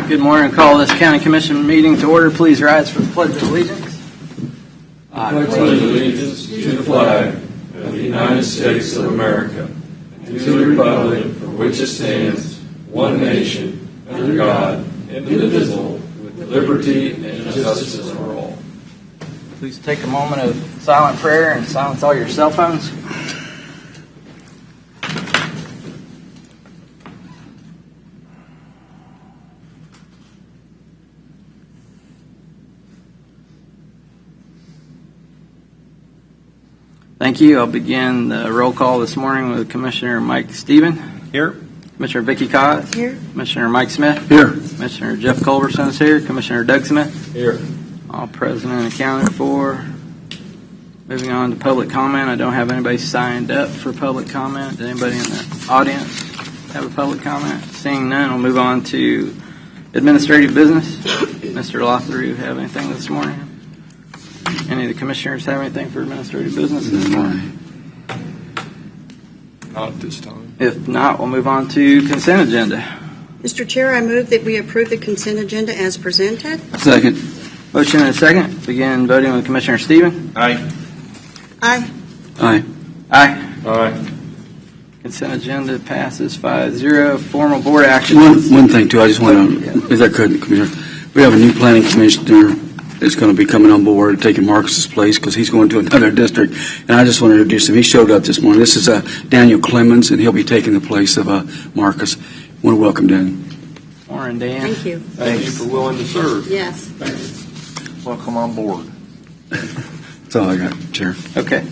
Good morning. Call this County Commission meeting to order. Please rise for the Pledge of Allegiance. I pledge allegiance to the flag of the United States of America and to the republic for which it stands, one nation, under God, indivisible, with liberty and justice for all. Please take a moment of silent prayer and silence all your cell phones. Thank you. I'll begin the roll call this morning with Commissioner Mike Stephen. Here. Commissioner Vicki Cott. Here. Commissioner Mike Smith. Here. Commissioner Jeff Culberson is here. Commissioner Doug Smith. Here. All present and accounted for. Moving on to public comment. I don't have anybody signed up for public comment. Does anybody in the audience have a public comment? Seeing none, we'll move on to administrative business. Mr. Lothar, you have anything this morning? Any of the commissioners have anything for administrative business this morning? Not at this time. If not, we'll move on to consent agenda. Mr. Chair, I move that we approve the consent agenda as presented. Second. Motion and a second. Begin voting with Commissioner Stephen. Aye. Aye. Aye. Aye. Aye. Consent agenda passes 5-0. Formal board action. One thing too, I just want to, if I could, Commissioner, we have a new planning commissioner that's going to be coming on board, taking Marcus's place because he's going to another district. And I just want to introduce him. He showed up this morning. This is Daniel Clemens, and he'll be taking the place of Marcus. I want to welcome Dan. Morning, Dan. Thank you. Thank you for willing to serve. Yes. Welcome on board. That's all I got, Chair. Okay.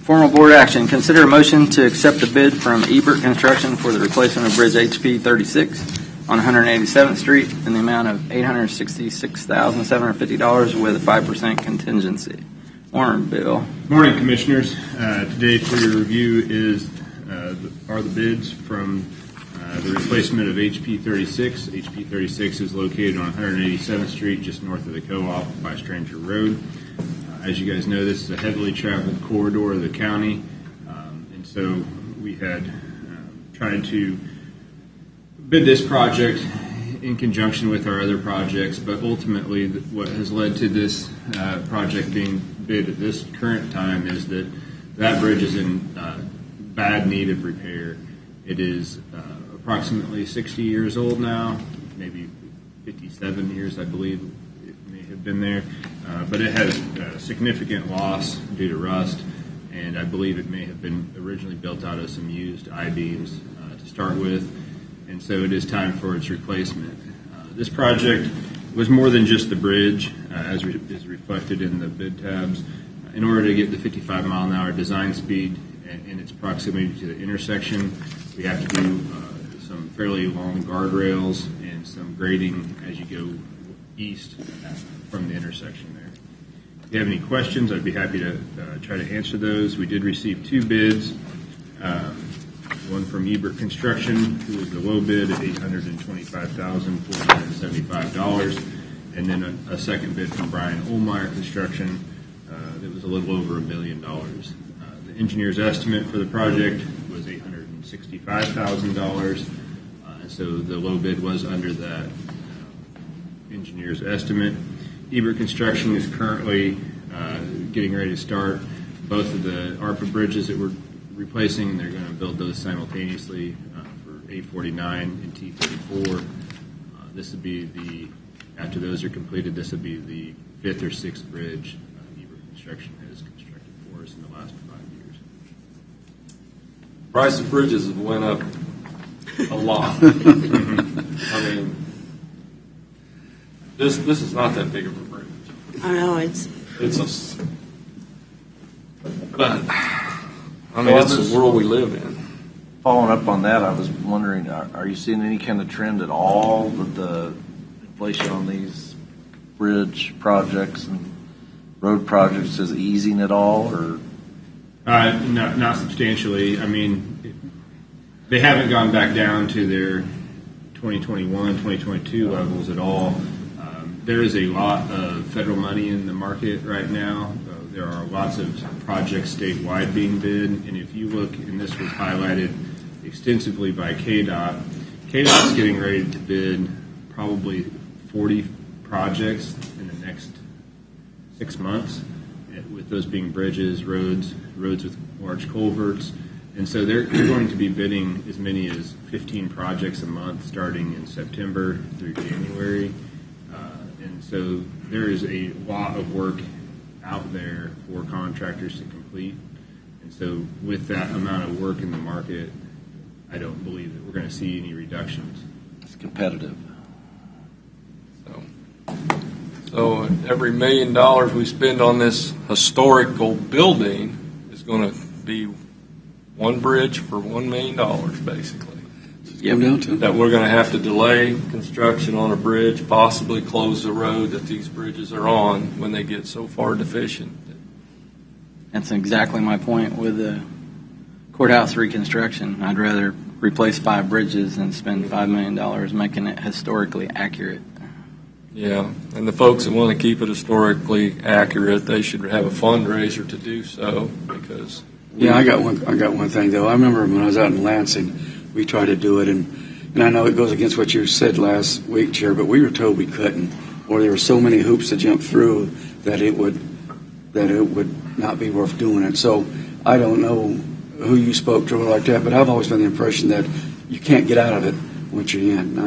Formal board action. Consider a motion to accept the bid from Ebert Construction for the replacement of Bridge HP 36 on 187th Street in the amount of $866,750 with a 5% contingency. Morning, Bill. Morning, Commissioners. Today for your review are the bids from the replacement of HP 36. HP 36 is located on 187th Street, just north of the co-op by Stranger Road. As you guys know, this is a heavily traveled corridor of the county, and so we had tried to bid this project in conjunction with our other projects, but ultimately what has led to this project being bid at this current time is that bridge is in bad need of repair. It is approximately 60 years old now, maybe 57 years, I believe it may have been there, but it has significant loss due to rust, and I believe it may have been originally built out of some used I-beams to start with. And so it is time for its replacement. This project was more than just the bridge, as is reflected in the bid tabs. In order to get the 55-mile-an-hour design speed and its proximity to the intersection, we have to do some fairly long guardrails and some grading as you go east from the intersection there. If you have any questions, I'd be happy to try to answer those. We did receive two bids. One from Ebert Construction, who was the low bid at $825,475, and then a second bid from Brian Olmeyer Construction that was a little over $1 million. The engineer's estimate for the project was $865,000, so the low bid was under that engineer's estimate. Ebert Construction is currently getting ready to start both of the ARPA bridges that we're replacing. They're going to build those simultaneously for A49 and T34. This would be after those are completed, this would be the fifth or sixth bridge Ebert Construction has constructed for us in the last 5 years. Price of bridges have went up a lot. I mean, this is not that big of a bridge. I know But I mean, it's the world we live in. Following up on that, I was wondering, are you seeing any kind of trend at all with the inflation on these bridge projects and road projects? Is it easing at all, or? Not substantially. I mean, they haven't gone back down to their 2021, 2022 levels at all. There is a lot of federal money in the market right now. There are lots of projects statewide being bid, and if you look, and this was highlighted extensively by KDOT, KDOT's getting ready to bid probably 40 projects in the next 6 months, with those being bridges, roads with large culverts. And so they're going to be bidding as many as 15 projects a month starting in September through January. And so there is a lot of work out there for contractors to complete. And so with that amount of work in the market, I don't believe that we're going to see any reductions. It's competitive. So every $1 million we spend on this historical building is going to be one bridge for $1 million, basically. Come down to. That we're going to have to delay construction on a bridge, possibly close the road that these bridges are on when they get so far deficient. That's exactly my point with the courthouse reconstruction. I'd rather replace 5 bridges than spend $5 million making it historically accurate. Yeah, and the folks that want to keep it historically accurate, they should have a fundraiser to do so, because Yeah, I got one thing though. I remember when I was out in Lansing, we tried to do it, and I know it goes against what you said last week, Chair, but we were told we couldn't, or there were so many hoops to jump through that it would not be worth doing it. So I don't know who you spoke to like that, but I've always been the impression that you can't get out of it once you're in.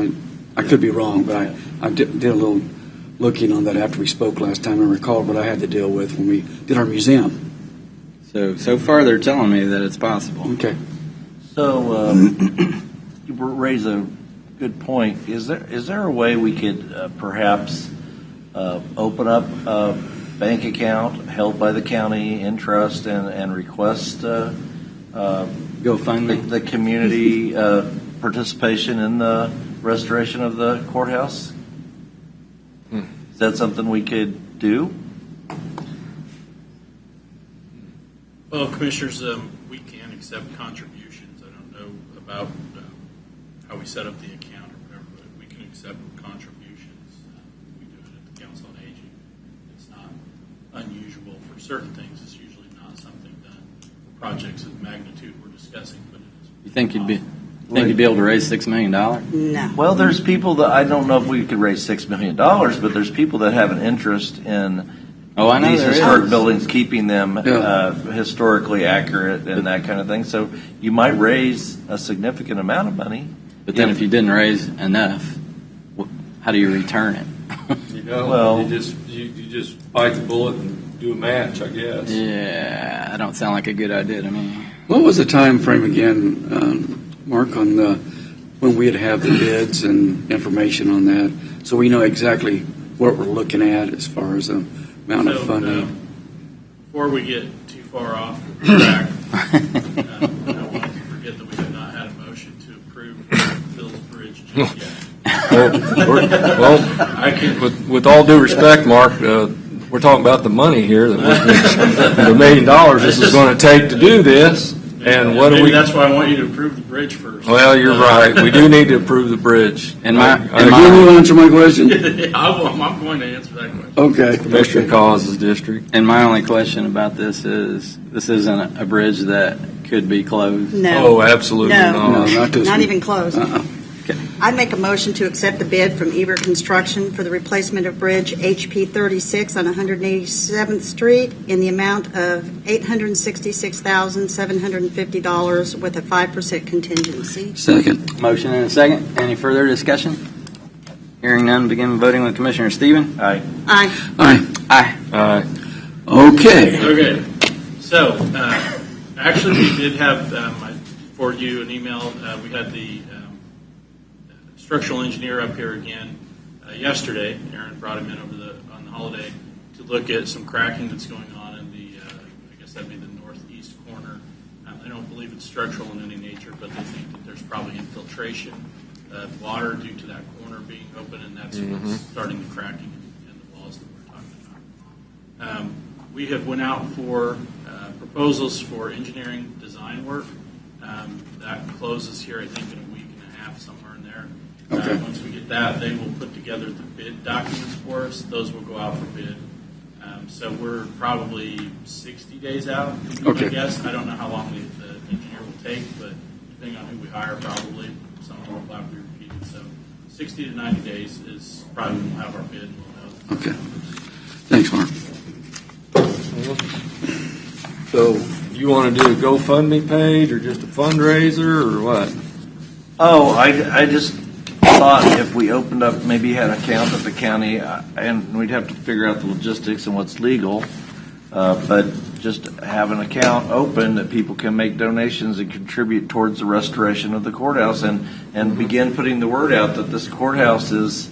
I could be wrong, but I did a little looking on that after we spoke last time and recalled what I had to deal with when we did our museum. So far they're telling me that it's possible. Okay. So you raise a good point. Is there a way we could perhaps open up a bank account held by the county in trust and request GoFundMe. the community participation in the restoration of the courthouse? Is that something we could do? Well, Commissioners, we can accept contributions. I don't know about how we set up the account or whatever, but we can accept contributions. We do it at the Council on Aging. It's not unusual for certain things. It's usually not something done for projects of magnitude we're discussing, but it is. You think you'd be able to raise $6 million? No. Well, there's people that, I don't know if we could raise $6 million, but there's people that have an interest in I know these there historic is. buildings, keeping them historically accurate and that kind of thing. So you might raise a significant amount of money. But then if you didn't raise enough, how do you return it? Well- you just bite the bullet and do a match, I guess. Yeah, that don't sound like a good idea to me. What was the time frame again, Mark, on when we'd have the bids and information on that, so we know exactly what we're looking at as far as the amount of funding? Before we get too far off the track, I don't want to forget that we have not had a motion to approve Bill's Bridge just yet. Well, I can. with all due respect, Mark, we're talking about the money here, the $1 million this is going to take to do this, and what do Maybe we? that's why I want you to approve the bridge first. Well, you're right. We do need to approve the bridge. And my- Again, you answer my question? I'm going to answer that question. Okay. Commissioner Collins' district. And my only question about this isn't a bridge that could be closed. No. Oh, absolutely No. not. No, not this Not week. even close. I'd make a motion to accept the bid from Eber Construction for the replacement of Bridge HP 36 on 187th Street in the amount of $866,750 with a 5% contingency. Second. Motion and a second. Any further discussion? Hearing none, begin voting with Commissioner Stephen. Aye. Aye. Aye. Aye. Okay. Okay, so actually we did have, I forwarded you an email. We had the structural engineer up here again yesterday. Aaron brought him in on the holiday to look at some cracking that's going on in the, I guess that'd be the northeast corner. I don't believe it's structural in any nature, but they think that there's probably infiltration of water due to that corner being open, and that's what's starting the cracking in the walls that we're talking about. We have went out for proposals for engineering design work. That closes here, I think, in a week and a half, somewhere in there. Okay. Once we get that, they will put together the bid documents for us. Those will go out for bid. So we're probably 60 days out, Okay. I guess. I don't know how long the engineer will take, but depending on who we hire, probably someone will have to review So 60 to 90 days is probably when we'll have our bid and we'll know. Okay. Thanks, Mark. So you want to do a GoFundMe page or just a fundraiser or what? Oh, I just thought if we opened up, maybe had an account at the county, and we'd have to figure out the logistics and what's legal, but just have an account open that people can make donations and contribute towards the restoration of the courthouse, and begin putting the word out that this courthouse is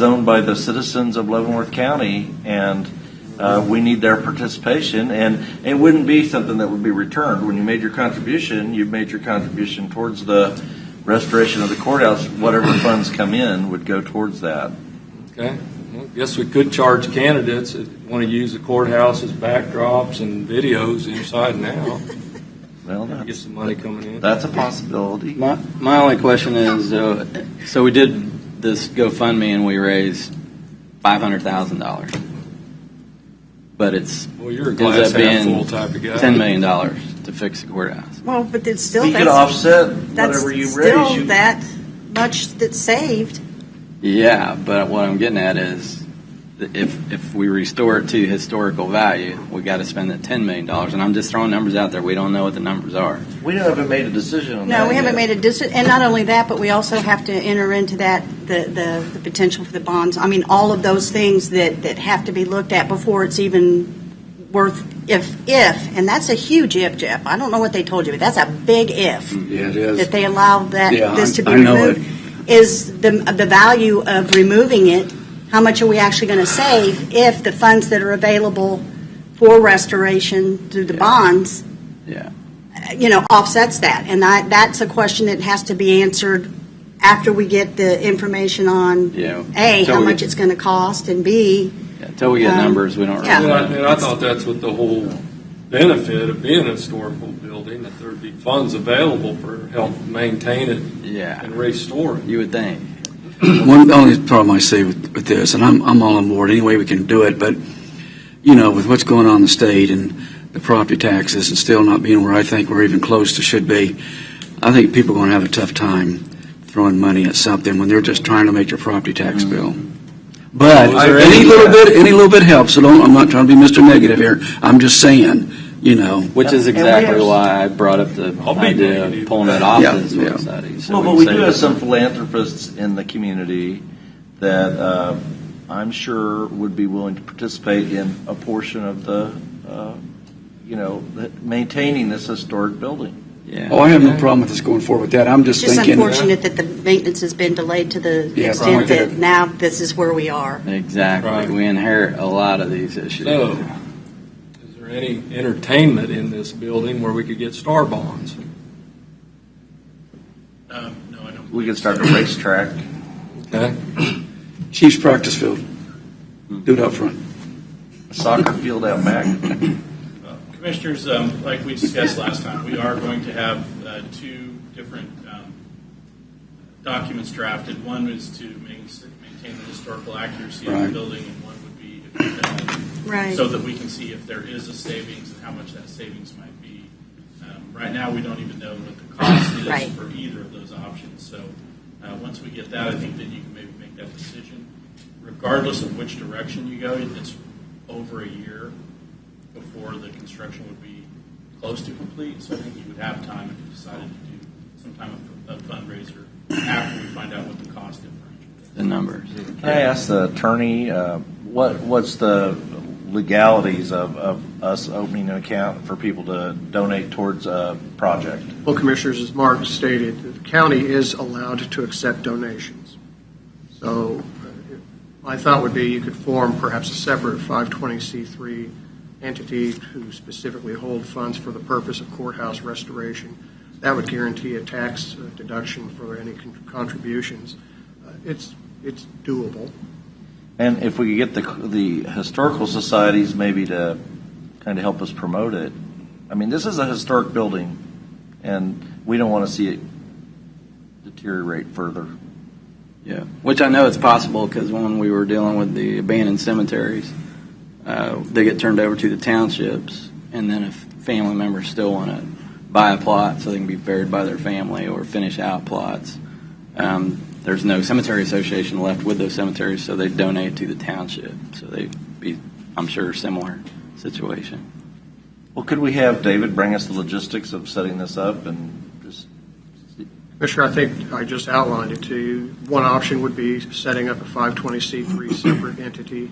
owned by the citizens of Leavenworth County, and we need their participation, and it wouldn't be something that would be returned. When you made your contribution, you've made your contribution towards the restoration of the courthouse. Whatever funds come in would go towards that. Okay. Well, I guess we could charge candidates that want to use the courthouse as backdrops and videos inside and out. Well, Get some money coming in. that's a possibility. My only question is, so we did this GoFundMe and we raised $500,000, but it's Well, you're a ends glass up half being full type of guy. $10 million to fix the courthouse. Well, but it's still, You could that's offset that's whatever you still raise. that much that's saved. Yeah, but what I'm getting at is, if we restore it to historical value, we got to spend that $10 million. And I'm just throwing numbers out there. We don't know what the numbers are. We haven't made a decision on that No, we haven't yet. made a decision, and not only that, but we also have to enter into that, the potential for the bonds. I mean, all of those things that have to be looked at before it's even worth, if, and that's a huge if, Jeff. I don't know what they told you, but that's a big if, Yeah, it is. that they allow this to be I know removed. Is the value of removing it, how much are we actually going to save if the funds that are available for restoration through the bonds, Yeah. offsets that? And that's a question that has to be answered after we get the information on, Yeah. A, Until how we much get- it's going to cost, and B, Until we get numbers, we don't really yeah. know. And I thought that's what the whole benefit of being a historical building, that there'd be funds available for help maintain it Yeah. and restore it. You would think. One only problem I say with this, and I'm all on board, any way we can do it, but, with what's going on in the state and the property taxes and still not being where I think we're even close to should be, I think people are going to have a tough time throwing money at something when they're just trying to make their property tax bill. But Well, is there any any- little bit helps, so I'm not trying to be Mr. Negative here. I'm just saying, Which is And we exactly have- why I brought up the I'll be idea negative. of pulling it off Yeah, this yeah. website. So Well, but can we save do have it. some philanthropists in the community that I'm sure would be willing to participate in a portion of the, maintaining this historic building. Yeah. I have no problem with us going forward with that. I'm just it's just thinking. unfortunate that the maintenance has been delayed to the Yeah, extent right. that now this is where we are. Exactly. Right. We inherit a lot of these issues. So, is there any entertainment in this building where we could get star bonds? No, I don't. We could believe start so. a racetrack. Okay. Chiefs practice field. Do it up front. A soccer field out back. Commissioners, like we discussed last time, we are going to have two different documents drafted. One is to maintain the historical accuracy of Right. the building, and one would be if we can, Right. so that we can see if there is a savings and how much that savings might be. Right now, we don't even know what the cost is Right. for either of those options. So once we get that, I think then you can maybe make that decision. Regardless of which direction you go, it's over a year before the construction would be close to complete. So I think you would have time if you decided to do some kind of a fundraiser after we find out what the cost differential is. The numbers. Can I ask the attorney, what's the legalities of us opening an account for people to donate towards a project? Well, Commissioners, as Mark stated, the county is allowed to accept donations. So my thought would be you could form perhaps a separate 520c3 entity to specifically hold funds for the purpose of courthouse restoration. That would guarantee a tax deduction for any contributions. It's doable. And if we could get the historical societies maybe to kind of help us promote it. I mean, this is a historic building, and we don't want to see it deteriorate further. Yeah, which I know it's possible because when we were dealing with the abandoned cemeteries, they get turned over to the townships, and then if family members still want to buy a plot so they can be buried by their family or finish out plots, There's no cemetery association left with those cemeteries, so they donate to the township. So they'd be, I'm sure, similar situation. Well, could we have David bring us the logistics of setting this up and just? Commissioner, I think I just outlined it to you. One option would be setting up a 520c3 separate entity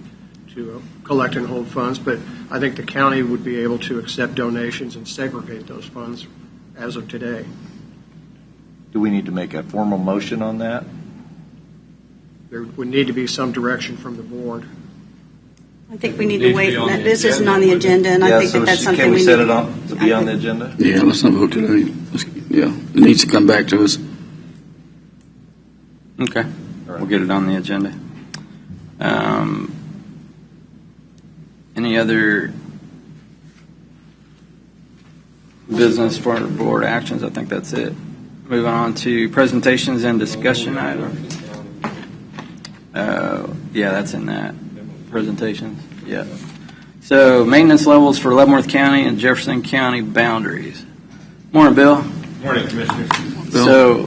to collect and hold funds, but I think the county would be able to accept donations and segregate those funds as of today. Do we need to make a formal motion on that? There would need to be some direction from the board. I think we need to wait. This isn't on the agenda, and I think that's something can we we set need it on to be on the agenda? Yeah, let's not vote today. Yeah, it needs to come back to us. Okay. right. We'll get it on the agenda. Any other business for board actions? I think that's it. Moving on to presentations and discussion items. Yeah, that's in that. Presentations. Yeah. So maintenance levels for Leavenworth County and Jefferson County boundaries. Morning, Bill. Morning, Commissioners. So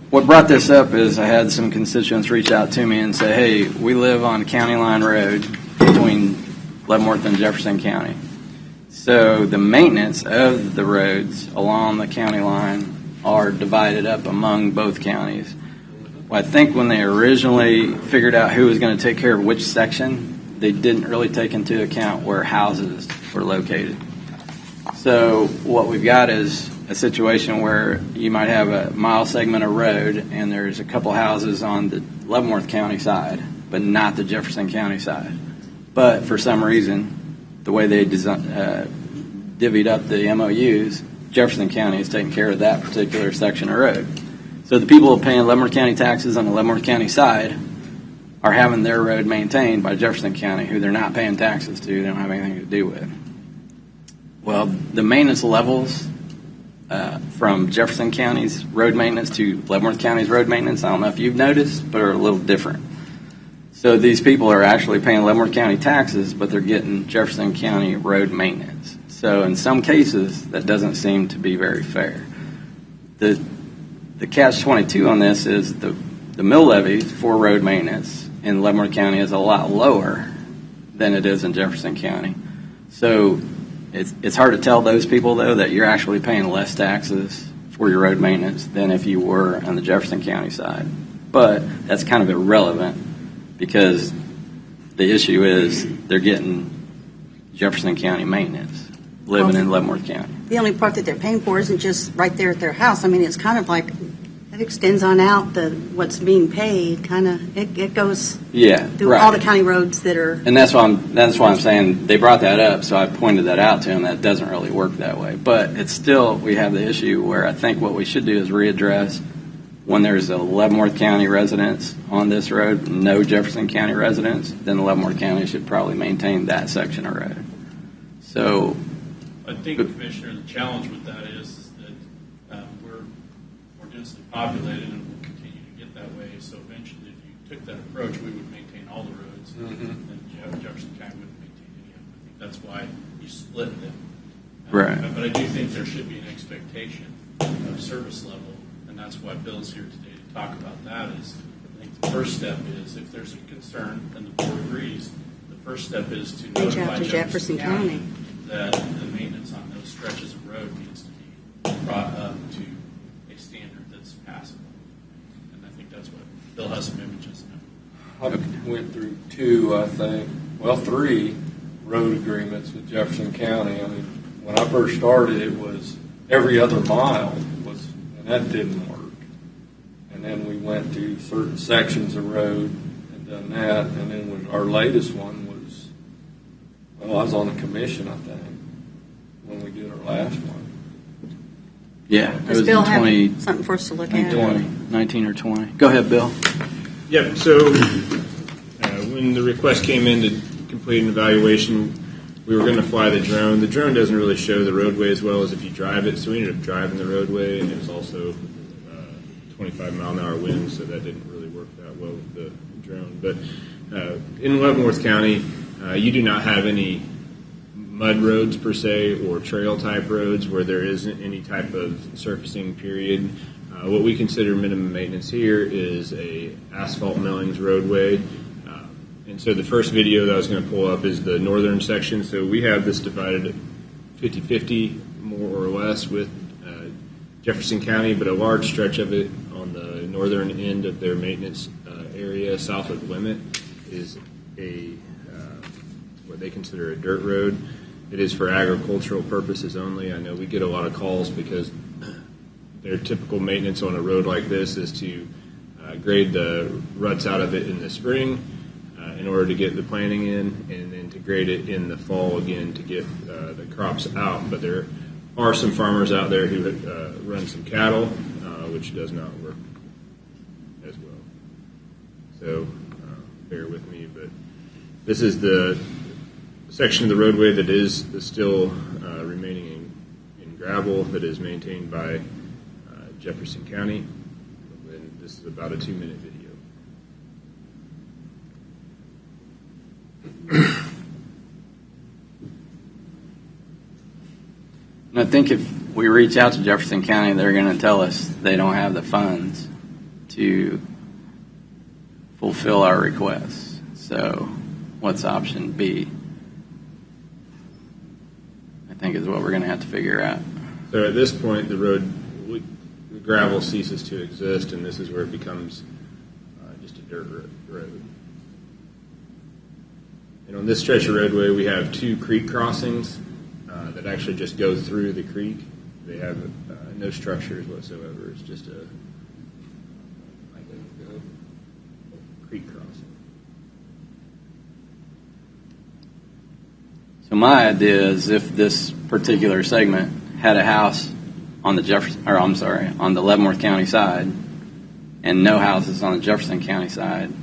what brought this up is I had some constituents reach out to me and say, hey, we live on County Line Road between Leavenworth and Jefferson County. So the maintenance of the roads along the county line are divided up among both counties. Well, I think when they originally figured out who was going to take care of which section, they didn't really take into account where houses were located. So what we've got is a situation where you might have a mile segment of road and there's a couple houses on the Leavenworth County side, but not the Jefferson County side. But for some reason, the way they divvied up the MOUs, Jefferson County is taking care of that particular section of road. So the people paying Leavenworth County taxes on the Leavenworth County side are having their road maintained by Jefferson County, who they're not paying taxes to, they don't have anything to do with. Well, the maintenance levels from Jefferson County's road maintenance to Leavenworth County's road maintenance, I don't know if you've noticed, but are a little different. So these people are actually paying Leavenworth County taxes, but they're getting Jefferson County road maintenance. So in some cases, that doesn't seem to be very fair. The catch-22 on this is the mill levy for road maintenance in Leavenworth County is a lot lower than it is in Jefferson County. So it's hard to tell those people, though, that you're actually paying less taxes for your road maintenance than if you were on the Jefferson County side. But that's kind of irrelevant because the issue is they're getting Jefferson County maintenance living in Leavenworth County. The only part that they're paying for isn't just right there at their house. I mean, it's kind of like it extends on out what's being paid. Kind of it goes through all the county roads that are. And that's why I'm saying they brought that up. So I pointed that out to them. That doesn't really work that way. But it's still we have the issue where I think what we should do is readdress when there's a Leavenworth County residence on this road, no Jefferson County residents, then the Leavenworth County should probably maintain that section of road. So. I think, Commissioner, the challenge with that is that we're more densely populated and will continue to get that way. So eventually, if you took that approach, we would maintain all the roads, and Jefferson County wouldn't maintain any of them. I think that's why you split them. Right. But I do think there should be an expectation of service level, and that's why Bill's here today to talk about that. Is I think the first step is if there's a concern and the board agrees, the first step is to Reach notify out to Jefferson County that the maintenance on those stretches of road needs to be brought up to a standard that's passable. And I think that's what Bill has some images now. I went through three road agreements with Jefferson County. I mean, when I first started, it was every other mile and that didn't work. And then we went to certain sections of road and done that. And then our latest one was, I was on the commission, I think, when we did our last one. Yeah, it Does was Bill in have something for us to look at? 19 or 20. Go ahead, Bill. Yep, so when the request came in to complete an evaluation, we were going to fly the drone. The drone doesn't really show the roadway as well as if you drive it, so we ended up driving the roadway, and it was also 25-mile-an-hour wind, so that didn't really work that well with the drone. But in Leavenworth County, you do not have any mud roads per se or trail type roads where there isn't any type of surfacing period. What we consider minimum maintenance here is a asphalt millings roadway. And so the first video that I was going to pull up is the northern section. So we have this divided 50-50 more or less with Jefferson County, but a large stretch of it on the northern end of their maintenance area south of the limit is a what they consider a dirt road. It is for agricultural purposes only. I know we get a lot of calls because their typical maintenance on a road like this is to grade the ruts out of it in the spring in order to get the planting in, and then to grade it in the fall again to get the crops out. But there are some farmers out there who run some cattle, which does not work as well. So bear with me, but this is the section of the roadway that is still remaining in gravel that is maintained by Jefferson County. And this is about a 2-minute video. And I think if we reach out to Jefferson County, they're going to tell us they don't have the funds to fulfill our requests. So what's option B? I think is what we're going to have to figure out. So at this point, the gravel ceases to exist, and this is where it becomes just a dirt road. And on this stretch of roadway, we have 2 creek crossings that actually just go through the creek. They have no structures whatsoever. It's just a creek crossing. So my idea is if this particular segment had a house on the on the Leavenworth County side, and no houses on the Jefferson County side,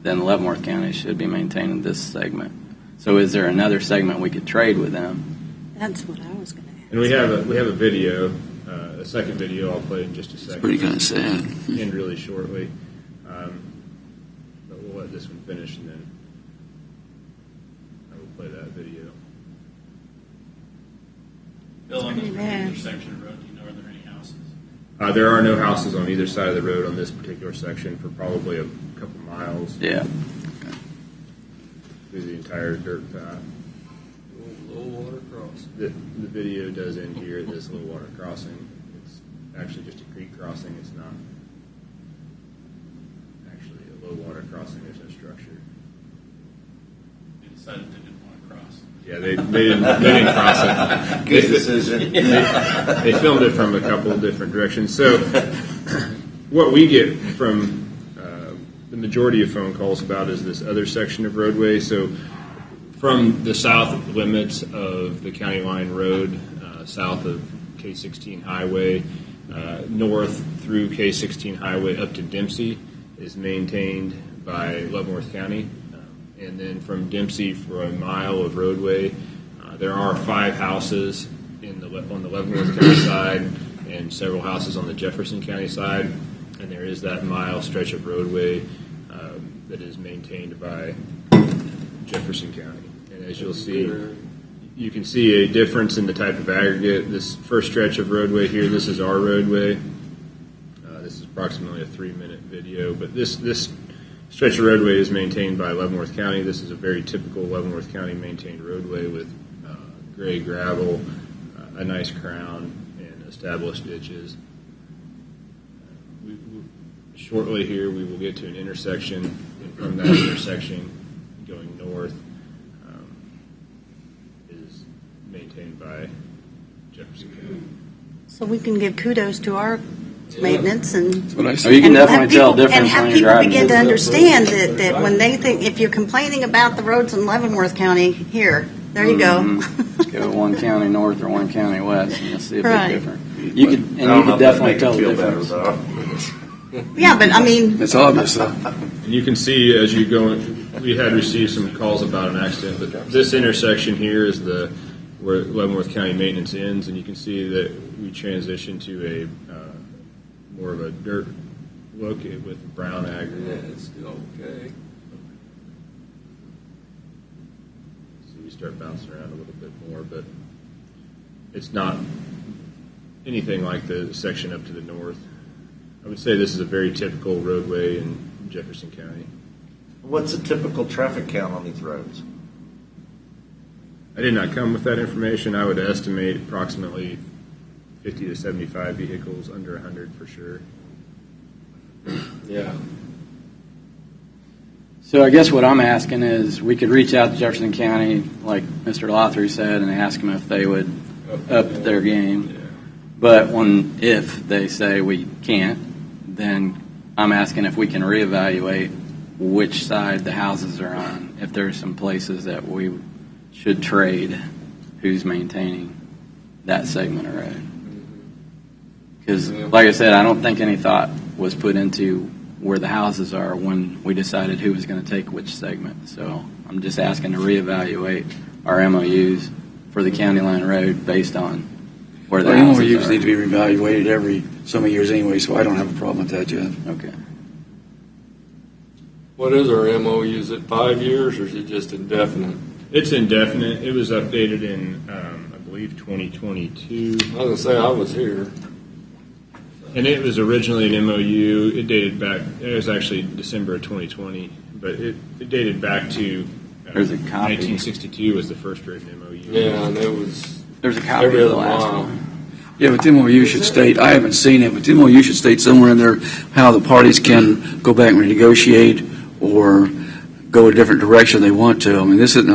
then Leavenworth County should be maintaining this segment. So is there another segment we could trade with them? That's what I was going to ask. And we have a video, a second video I'll play in just a second. It's pretty kind of sad. End really shortly. But we'll let this one finish, and then I will play that video. Bill, on this pretty bad. particular section of road, do you know, are there any houses? There are no houses on either side of the road on this particular section for probably a couple miles Yeah. through the entire dirt path. Low water crossing. The video does end here at this low water crossing. It's actually just a creek crossing. It's not actually a low water crossing. There's no structure. They decided they didn't want to cross. Yeah, they didn't cross it. Good decision. They filmed it from a couple of different directions. So what we get from the majority of phone calls about is this other section of roadway. So from the south limits of the county line road, south of K-16 highway, north through K-16 highway up to Dempsey is maintained by Leavenworth County. And then from Dempsey for a mile of roadway, there are 5 houses on the Leavenworth County side and several houses on the Jefferson County side. And there is that mile stretch of roadway that is maintained by Jefferson County. And as you'll see, you can see a difference in the type of aggregate. This first stretch of roadway here, this is our roadway. This is approximately a 3-minute video, but this stretch of roadway is maintained by Leavenworth County. This is a very typical Leavenworth County maintained roadway with gray gravel, a nice crown, and established ditches. Shortly here, we will get to an intersection, and from that intersection, going north, is maintained by Jefferson County. So we can give kudos to our maintenance and. That's what I Oh, you said. can and definitely have tell a people- difference And have when you're people driving. begin to understand that when they think, if you're complaining about the roads in Leavenworth County, here, there you go. Mhm. Go one county north or one county west, and you'll see a big Right. difference. You could, and I don't you know could if that definitely make tell it the feel better, difference. though. Yeah, but I mean, It's obvious, though. And you can see as you go, we had received some calls about an accident, but this intersection here is where Leavenworth County maintenance ends, and you can see that we transition to a more of a dirt look with brown Yeah, aggregate. it's okay. See you start bouncing around a little bit more, but it's not anything like the section up to the north. I would say this is a very typical roadway in Jefferson County. What's a typical traffic count on these roads? I did not come with that information. I would estimate approximately 50 to 75 vehicles, under 100 for sure. Yeah. So I guess what I'm asking is, we could reach out to Jefferson County, like Mr. Lothry said, and ask them if they would up their game. Yeah. But if they say we can't, then I'm asking if we can reevaluate which side the houses are on, if there's some places that we should trade who's maintaining that segment of road. Because, like I said, I don't think any thought was put into where the houses are when we decided who was going to take which segment. So I'm just asking to reevaluate our MOUs for the County Line Road based on where the houses MOUs are. need to be reevaluated every so many years anyway, so I don't have a problem with that, Jeff. Okay. What is our MOU? Is it 5 years or is it just indefinite? It's indefinite. It was updated in, I believe, 2022. I was going to say, I was here. And it was originally an MOU. It dated back, it was actually December of 2020, but it dated back to There's a copy. 1962 was the first written MOU. Yeah, and it was There's a copy every of the other last mile. one. Yeah, but the MOU should state, I haven't seen it, but the MOU should state somewhere in there how the parties can go back and renegotiate or go a different direction they want to. I mean, this isn't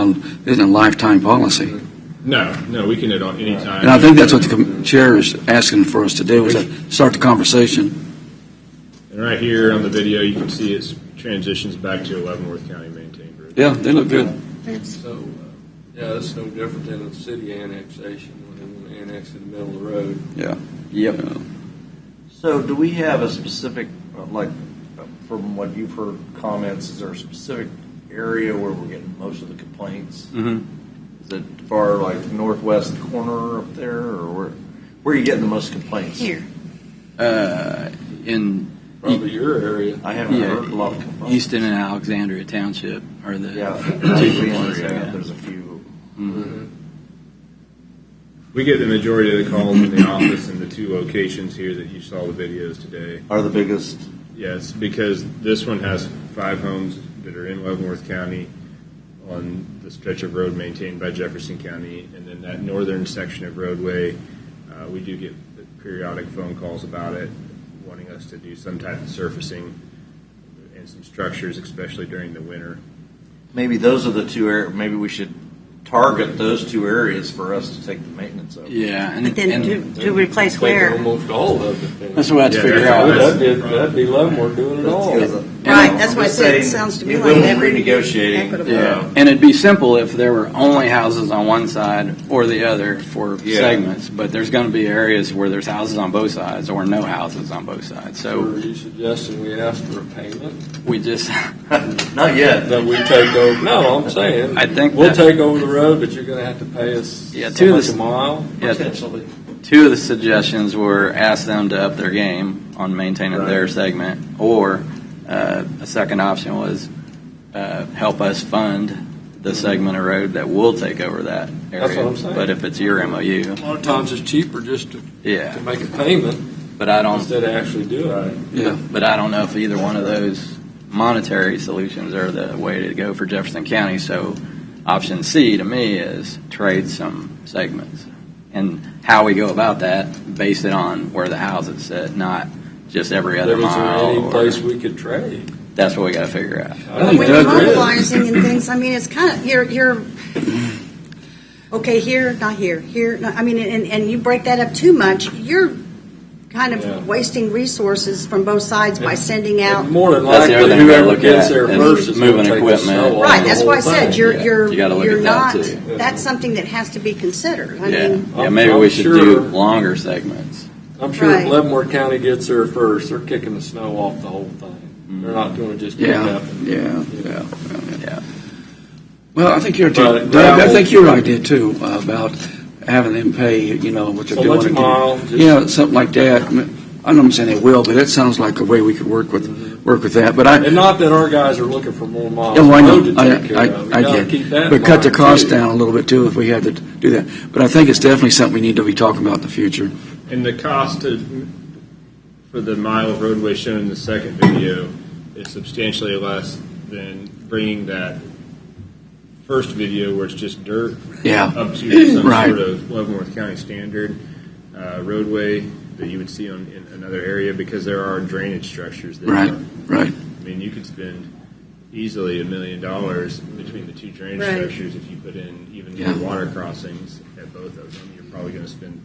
a lifetime policy. No, we can at any time. And I think that's what the chair is asking for us to do, is to start the conversation. And right here on the video, you can see it transitions back to a Leavenworth County maintained road. Yeah, they look good. So, yeah, it's no different than a city annexation when they want to annex in the middle of the road. Yeah. Yep. So do we have a specific, like, from what you've heard comments, is there a specific area where we're getting most of the complaints? Mm-hmm. Is it far, like, northwest corner up there, or where are you getting the most complaints? Here. In Probably your area. I haven't heard a lot of complaints. Easton and Alexandria Township are the Yeah, two ones. Yeah. there's a few. Mhm. We get the majority of the calls in the office in the two locations here that you saw the videos today. Are the biggest. Yes, because this one has 5 homes that are in Leavenworth County on the stretch of road maintained by Jefferson County, and then that northern section of roadway, we do get periodic phone calls about it, wanting us to do some type of surfacing and some structures, especially during the winter. Maybe those are the two areas, maybe we should target those two areas for us to take the maintenance of. Yeah, and, But then and to replace Take where? almost all of it then. that's what I have to Yeah, figure that's- out. That'd be Leavenworth doing it all. Right, that's why I said it sounds to me like that would be renegotiating. equitable. Yeah, and it'd be simple if there were only houses on one side or the other for Yeah. segments, but there's going to be areas where there's houses on both sides or no houses on both sides. So So are you suggesting we ask for a payment we just, Not yet. that we take over? No, I'm saying I think we'll that- take over the road, but you're going to have to pay us Yeah, so two of much the- a mile. yeah, Potentially. two of the suggestions were ask them to up their game on maintaining their segment, or a second option was help us fund the segment of road that will take over that area. That's what I'm saying. But if it's your MOU, A lot of times it's cheaper just to yeah. make a payment But I don't. instead of actually doing it. Yeah. But I don't know if either one of those monetary solutions are the way to go for Jefferson County. So option C to me is trade some segments. And how we go about that, base it on where the houses sit, not just every other But is there mile. any or- place we could trade? That's what we got to figure out. I think When you're Doug- mobilizing and things, I mean, it's kind of, you're, okay, here, not here, here, not, I mean, and you break that up too much, you're kind Yeah. of wasting resources from both sides by sending out. And more than That's the likely, other thing we gotta whoever look gets at, there is first is moving going to take the equipment. snow off Right, the that's whole why I said, thing. you're, You gotta look you're at that, not, too. that's something that has to be considered. I Yeah, mean, yeah. Maybe I'm we should sure- do longer segments. I'm sure Right. if Leavenworth County gets there first, they're kicking the snow off the whole thing. They're not doing it just to Yeah, happen. yeah. Yeah. Well, I think you're, But Doug, I gravel- think your idea too, about having them pay, what they're So doing. much a mile, just- Yeah, something like that. I'm not saying they will, but that sounds like a way we could work with work with that. But And not that our guys are looking for more miles Yeah, of well, I know. road to take care of. We I gotta get keep it. that in But cut the mind, cost too. down a little bit too if we had to do that. But I think it's definitely something we need to be talking about in the future. And the cost for the mile of roadway shown in the second video is substantially less than bringing that first video where it's just dirt Yeah. up to some Right. sort of Leavenworth County standard roadway that you would see in another area, because there are drainage structures there. Right, right. I mean, you could spend easily $1 million between the two drainage Right. structures if you put in even Yeah. more water crossings at both of them. You're probably going to spend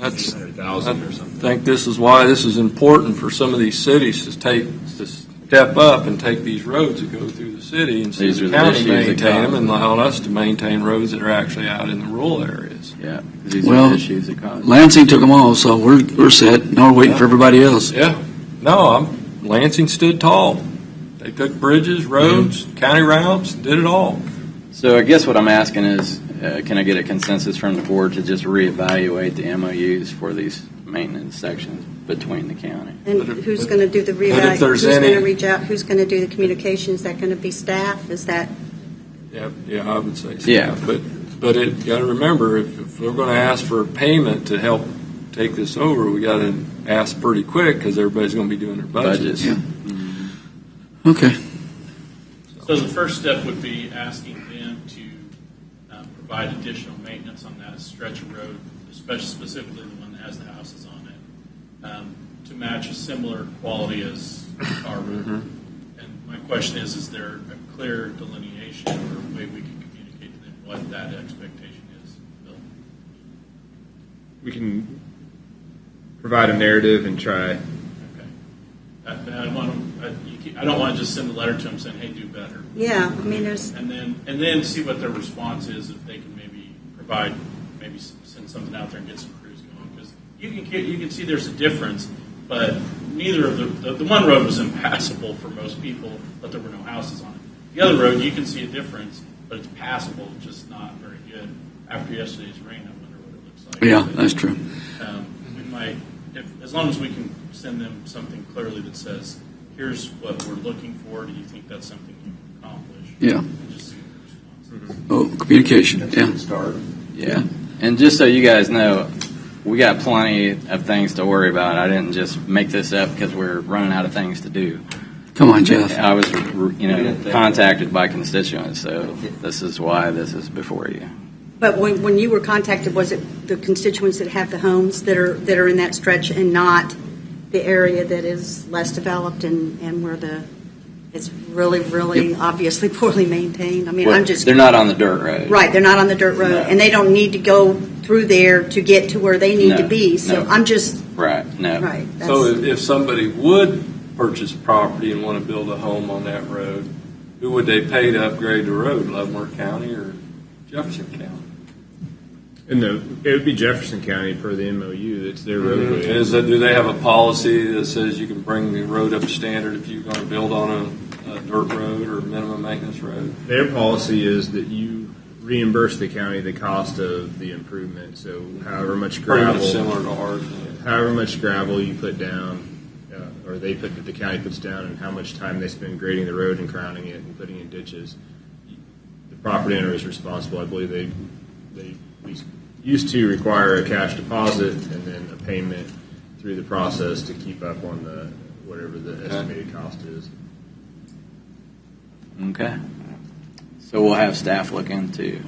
That's, $800,000 or I something. think this is why this is important for some of these cities to step up and take these roads that go through the city and see These the are the county issues that maintain them cause and it. allow us to maintain roads that are actually out in the rural areas. Yeah, 'cause these are Well, the issues that cause. Lansing took them all, so we're set. Now we're waiting for everybody else. Yeah, no, Lansing stood tall. They took bridges, roads, county routes, did it all. So I guess what I'm asking is, can I get a consensus from the board to just reevaluate the MOUs for these maintenance sections between the county? And who's going to do the but if reevaluation? there's Who's going to any- reach out? Who's going to do the communication? Is that going to be staff? Is that, Yeah, I would say so. Yeah. But you got to remember, if we're going to ask for a payment to help take this over, we got to ask pretty quick because everybody's going to be doing their budgets. Budgets. Okay. So the first step would be asking them to provide additional maintenance on that stretch of road, especially specifically the one that has the houses on it, to match a similar quality as our road. And my question is there a clear delineation or a way we can communicate to them what that expectation is, Bill? We can provide a narrative and try. Okay. I don't want to just send a letter to them saying, hey, do better. yeah, I mean, there's, And then see what their response is, if they can maybe provide, maybe send something out there and get some crews going. Because you can see there's a difference, but neither of the one road was impassable for most people, but there were no houses on it. The other road, you can see a difference, but it's passable, just not very good. After yesterday's rain, I wonder what it looks like. Yeah, that's true. We might, as long as we can send them something clearly that says, here's what we're looking for, do you think that's something you can accomplish? Yeah. And just see what the response is. Oh, communication. Yeah. Start. Yeah. And just so you guys know, we got plenty of things to worry about. I didn't just make this up because we're running out of things to do. Come on, Jeff. I was, contacted by constituents, so this is why this is before you. but when you were contacted, was it the constituents that have the homes that are in that stretch and not the area that is less developed and where it's really, really obviously poorly maintained? I mean, Well, I'm just. they're not on the dirt road. Right, they're not on the dirt road, No. and they don't need to go through there to get to where they need to No, be. So no. I'm just, Right. No. right. So that's- if somebody would purchase property and want to build a home on that road, who would they pay to upgrade the road? Leavenworth County or Jefferson County? It would be Jefferson County per the MOU. It's their roadway. Do they have a policy that says you can bring the road up to standard if you're going to build on a dirt road or minimum maintenance road? Their policy is that you reimburse the county the cost of the improvement. So however much Pretty much gravel, similar to ours. however much gravel you put down, or the county puts down, and how much time they spend grading the road and crowning it and putting in ditches, the property owner is responsible. I believe they used to require a cash deposit and then a payment through the process to keep up on whatever the estimated cost is. Okay. So we'll have staff look into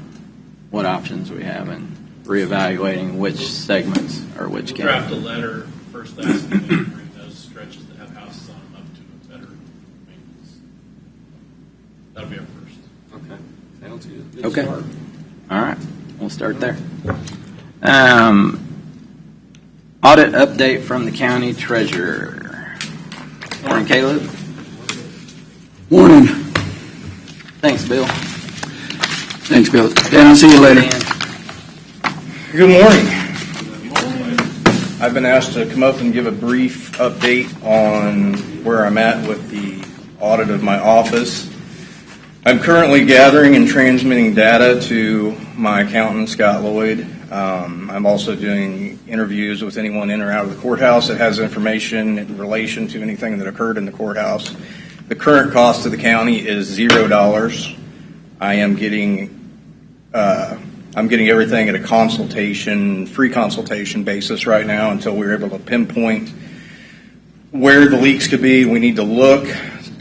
what options we have in reevaluating which segments or which Draft a counties. letter first asking them to bring those stretches that have houses on them up to a better maintenance. That'll be our first. Okay, sounds good. Good Okay. start. All right. We'll start there. Audit update from the county treasurer. Morning, Caleb. Morning. Thanks, Bill. Thanks, Bill. Dan, I'll see you later. Dan. Good morning. I've been asked to come up and give a brief update on where I'm at with the audit of my office. I'm currently gathering and transmitting data to my accountant, Scott Lloyd. I'm also doing interviews with anyone in or out of the courthouse that has information in relation to anything that occurred in the courthouse. The current cost to the county is $0. I am getting everything at a free consultation basis right now until we're able to pinpoint where the leaks could be. We need to look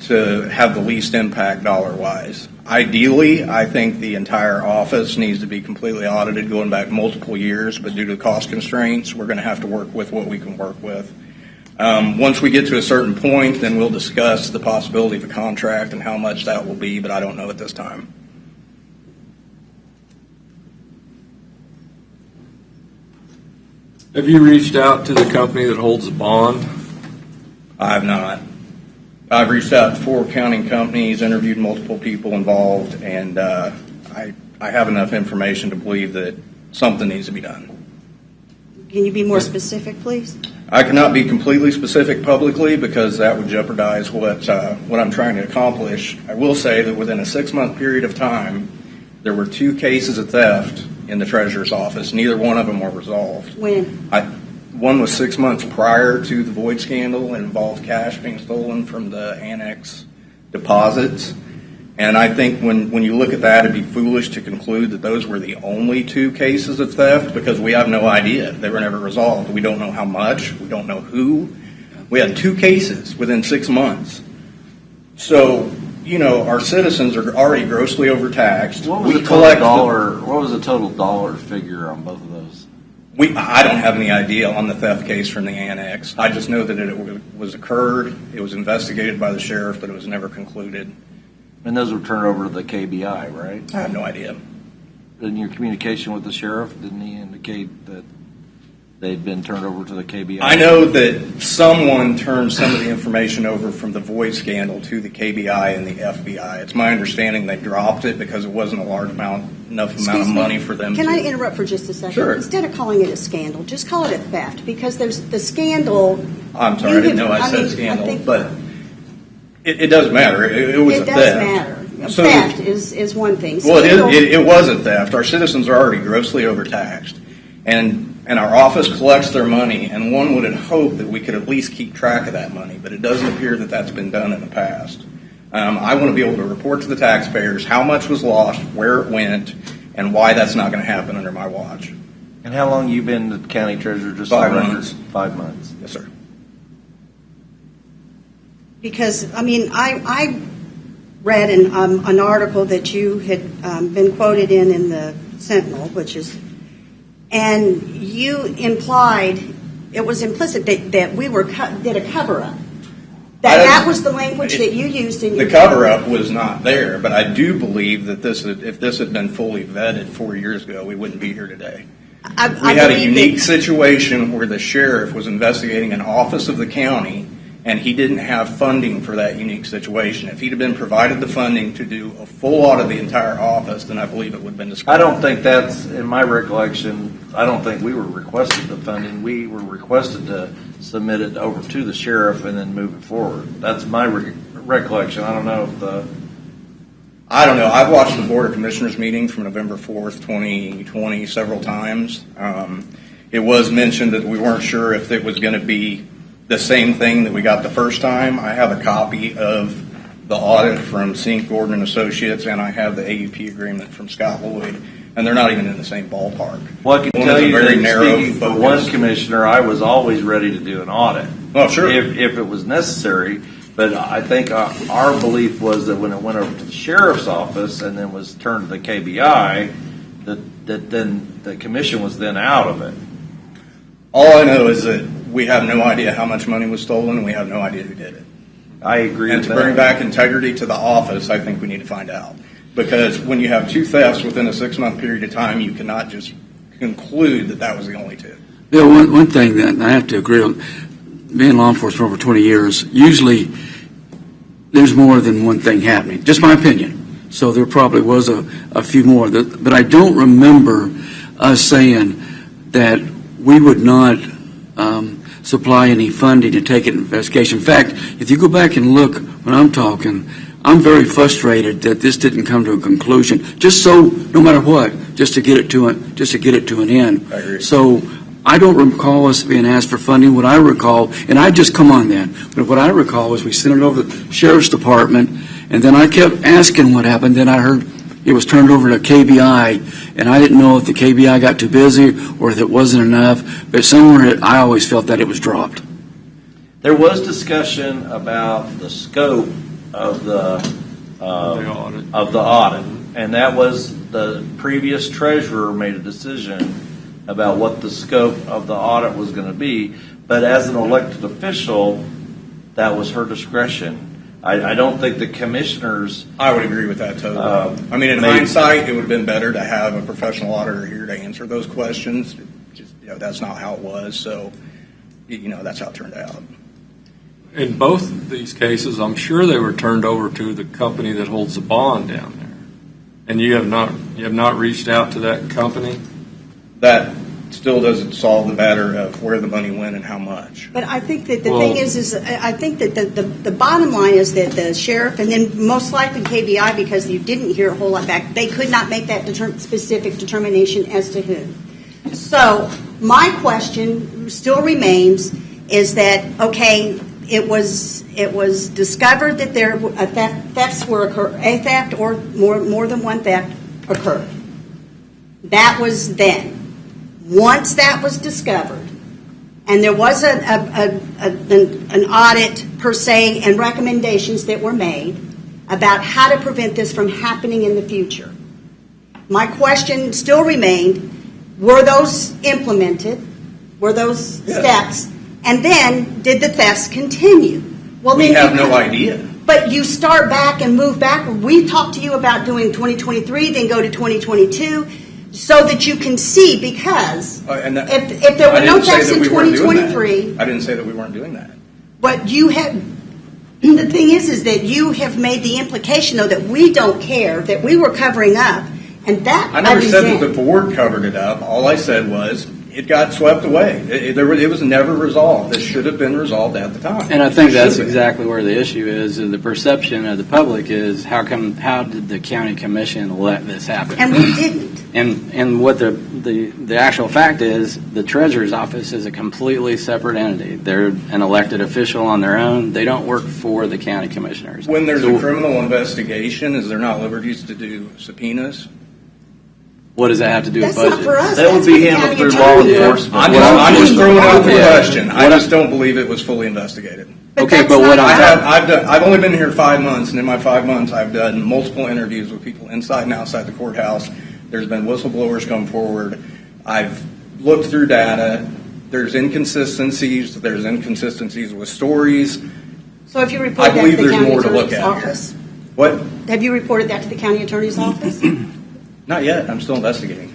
to have the least impact dollar-wise. Ideally, I think the entire office needs to be completely audited going back multiple years, but due to cost constraints, we're going to have to work with what we can work with. Once we get to a certain point, then we'll discuss the possibility of a contract and how much that will be, but I don't know at this time. Have you reached out to the company that holds the bond? I have not. I've reached out to 4 accounting companies, interviewed multiple people involved, and I have enough information to believe that something needs to be done. Can you be more specific, please? I cannot be completely specific publicly because that would jeopardize what I'm trying to accomplish. I will say that within a 6-month period of time, there were 2 cases of theft in the treasurer's office. Neither one of them were resolved. When? One was 6 months prior to the Void scandal and involved cash being stolen from the annex deposits. And I think when you look at that, it'd be foolish to conclude that those were the only 2 cases of theft because we have no idea. They were never resolved. We don't know how much. We don't know who. We had 2 cases within 6 months. So, our citizens are already grossly overtaxed. What was the total dollar figure on both of those? I don't have any idea on the theft case from the annex. I just know that it was occurred. It was investigated by the sheriff, but it was never concluded. And those were turned over to the KBI, right? I have no idea. In your communication with the sheriff, didn't he indicate that they'd been turned over to the KBI? I know that someone turned some of the information over from the Void scandal to the KBI and the FBI. It's my understanding they dropped it because it wasn't enough amount of money for them. Can I interrupt for just a second? Sure. Instead of calling it a scandal, just call it a theft because there's the scandal. I'm sorry, I didn't know I said scandal, but it doesn't matter. It was a theft. It does matter. So theft is one thing. Well, it was a theft. Our citizens are already grossly overtaxed. And our office collects their money, and one would hope that we could at least keep track of that money, but it doesn't appear that that's been done in the past. I want to be able to report to the taxpayers how much was lost, where it went, and why that's not going to happen under my watch. And how long you been the county treasurer? Just 5 months. 5 months. Yes, sir. Because, I read an article that you had been quoted in the Sentinel, and you implied, it was implicit that we did a cover-up. That was the language that you used in your... The cover-up was not there, but I do believe that if this had been fully vetted 4 years ago, we wouldn't be here today. We had a unique situation where the sheriff was investigating an office of the county, and he didn't have funding for that unique situation. If he'd have been provided the funding to do a full audit of the entire office, then I believe it would have been described. I don't think that's, in my recollection, I don't think we were requested the funding. We were requested to submit it over to the sheriff and then move it forward. That's my recollection. I don't know if I don't know. I've watched the Board of Commissioners meeting from November 4th, 2020 several times. It was mentioned that we weren't sure if it was going to be the same thing that we got the first time. I have a copy of the audit from Sink, Gordon and Associates, and I have the AUP agreement from Scott Lloyd, and they're not even in the same ballpark. Well, I can tell you that speaking for one commissioner, I was always ready to do an audit. Oh, sure. If it was necessary. But I think our belief was that when it went over to the sheriff's office and then was turned to the KBI, that then the commission was then out of it. All I know is that we have no idea how much money was stolen, and we have no idea who did it. I agree. And to bring back integrity to the office, I think we need to find out. Because when you have 2 thefts within a 6-month period of time, you cannot just conclude that that was the only 2. Yeah, one thing that I have to agree on, being in law enforcement for over 20 years, usually there's more than one thing happening. Just my opinion. So there probably was a few more. But I don't remember us saying that we would not supply any funding to take an investigation. In fact, if you go back and look when I'm talking, I'm very frustrated that this didn't come to a conclusion, just so, no matter what, just to get it to an end. I agree. So I don't recall us being asked for funding. What I recall, and I just come on then, but what I recall was we sent it over to the Sheriff's Department, and then I kept asking what happened. Then I heard it was turned over to KBI, and I didn't know if the KBI got too busy or if it wasn't enough, but somewhere I always felt that it was dropped. There was discussion about the scope of the audit, and that was the previous treasurer made a decision about what the scope of the audit was going to be. But as an elected official, that was her discretion. I don't think the commissioners. I would agree with that totally. I mean, in hindsight, it would have been better to have a professional auditor here to answer those questions. Just, that's not how it was. So, that's how it turned out. In both of these cases, I'm sure they were turned over to the company that holds the bond down there. And you have not reached out to that company? That still doesn't solve the matter of where the money went and how much. But I think that the thing is I think that the bottom line is that the sheriff, and then most likely KBI, because you didn't hear a whole lot back, they could not make that specific determination as to who. So my question still remains is that, okay, it was discovered that a theft or more than one theft occurred. That was then. Once that was discovered, and there was an audit per se and recommendations that were made about how to prevent this from happening in the future. My question still remained, were those implemented? Were those steps? And then, did the thefts continue? Well, we have no idea. But you start back and move back. We talked to you about doing 2023, then go to 2022, so that you can see, because if there were no thefts in 2023... I didn't say that we weren't doing that. But you have... The thing is that you have made the implication, though, that we don't care, that we were covering up, and that I never said that the board covered it up. All I said was it got swept away. It was never resolved. It should have been resolved at the time. And I think that's exactly where the issue is. The perception of the public is how did the county commission let this happen? And we didn't. And what the actual fact is, the treasurer's office is a completely separate entity. They're an elected official on their own. They don't work for the county commissioners. When there's a criminal investigation, is there not liberties to do subpoenas? What does that have to do with budget? That's not for us. That would be handled through law enforcement. I'm just throwing out the question. I just don't believe it was fully investigated. Okay, but what I've only been here 5 months, and in my 5 months, I've done multiple interviews with people inside and outside the courthouse. There's been whistleblowers come forward. I've looked through data. There's inconsistencies. There's inconsistencies with stories. So have you reported I believe that to the there's county more to look attorney's at office? here. What? Have you reported that to the county attorney's office? Not yet. I'm still investigating.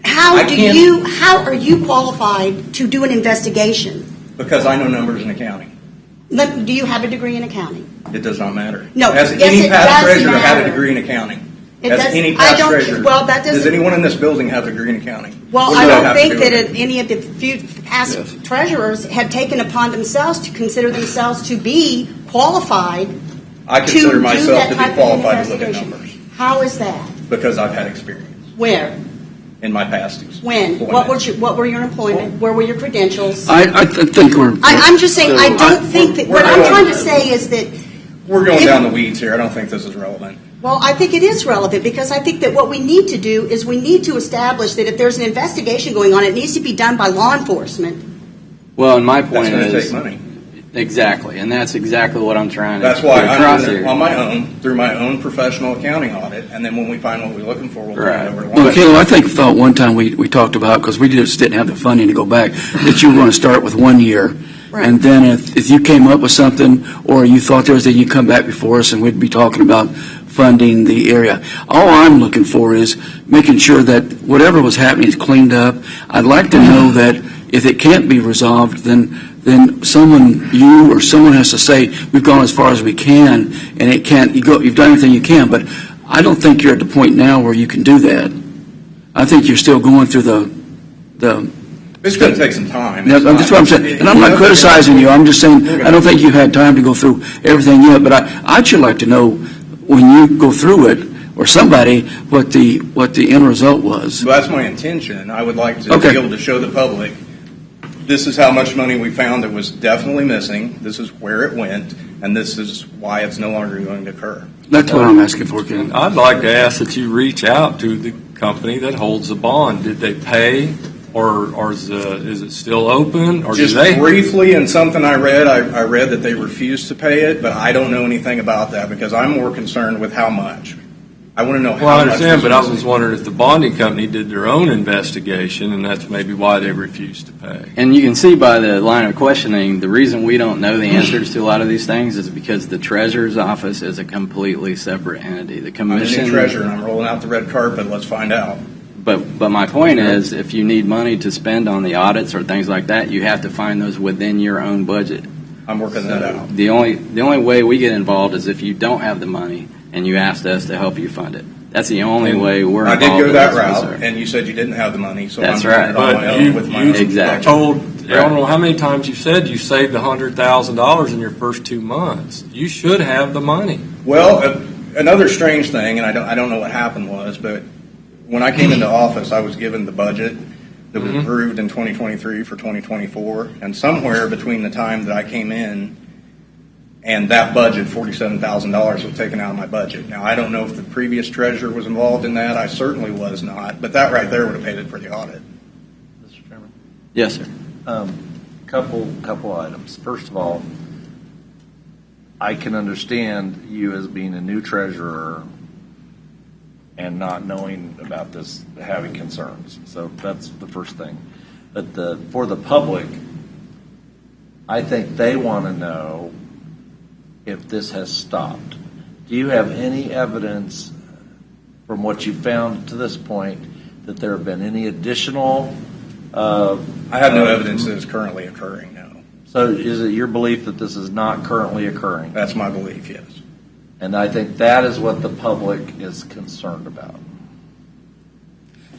How are you qualified to do an investigation? Because I know numbers in accounting. Do you have a degree in accounting? It does not matter. No, Has yes, any it past does treasurer had a matter. degree in accounting? It Has does- any I past don't- treasurer? well, that doesn't- Does anyone in this building have a degree in accounting? Well, What I does that don't have to think do that with it? any of the few past treasurers have taken upon themselves to consider themselves to be qualified I to consider do myself that to be type of qualified to look at investigation. numbers How is that? because I've had experience Where? in my past experience. When? What were your employment? Where were your credentials? I think we're... I'm just saying, I don't think that, what I'm trying to say is that, We're going down the weeds here. I don't think this is relevant. well, I think it is relevant, because I think that what we need to do is we need to establish that if there's an investigation going on, it needs to be done by law enforcement. Well, and my That's point going to is take money. exactly, and that's exactly what I'm trying to That's why get I'm across doing it here. on my own through my own professional accounting audit, and then when we find what we're looking for, we'll Right. turn it over to Well, one. Caleb, I thought one time we talked about, because we just didn't have the funding to go back, that you were going to start with 1 year. Right. And then if you came up with something, or you thought there was, then you come back before us and we'd be talking about funding the area. All I'm looking for is making sure that whatever was happening is cleaned up. I'd like to know that if it can't be resolved, then someone, you or someone has to say, we've gone as far as we can, and it can't, you've done everything you can, but I don't think you're at the point now where you can do that. I think you're still going through the It's going to take some time. That's what I'm saying. And I'm not criticizing you. I'm just saying, I don't think you've had time to go through everything yet. But I'd sure like to know, when you go through it, or somebody, what the end result was. Well, that's my intention. I would like to Okay. be able to show the public, this is how much money we found that was definitely missing, this is where it went, and this is why it's no longer going to occur. That's what I'm asking for, Ken. I'd like to ask that you reach out to the company that holds the bond. Did they pay, or is it still open, or Just do they? briefly, in something I read that they refused to pay it, but I don't know anything about that because I'm more concerned with how much. I want to know how Well, I much. understand, but I was was wondering if the bonding company did their own investigation, and that's maybe why they refused to pay. And you can see by the line of questioning, the reason we don't know the answers to a lot of these things is because the treasurer's office is a completely separate entity. The I'm a commission. new treasurer and I'm rolling out the red carpet. Let's find out. But my point is, if you need money to spend on the audits or things like that, you have to find those within your own budget. I'm working that out. The only way we get involved is if you don't have the money and you asked us to help you fund it. That's the only way we're I involved. did go that with this, route, sir. and you said you didn't have the money, so That's I'm doing right. it on my But own with my you own Exactly. told, I don't know how many times you said you saved $100,000 in your first 2 months. You should have the money. Well, another strange thing, and I don't know what happened was, but when I came into office, I was given the budget that was approved in 2023 for 2024, and somewhere between the time that I came in and that budget, $47,000 was taken out of my budget. Now, I don't know if the previous treasurer was involved in that. I certainly was not, but that right there would have paid it for the audit. Mr. Chairman? Yes, sir. Couple items. First of all, I can understand you as being a new treasurer and not knowing about this, having concerns. So that's the first thing. But for the public, I think they want to know if this has stopped. Do you have any evidence from what you found to this point that there have been any additional? I have no evidence that it's currently occurring, no. So is it your belief that this is not currently occurring? That's my belief, yes. And I think that is what the public is concerned about.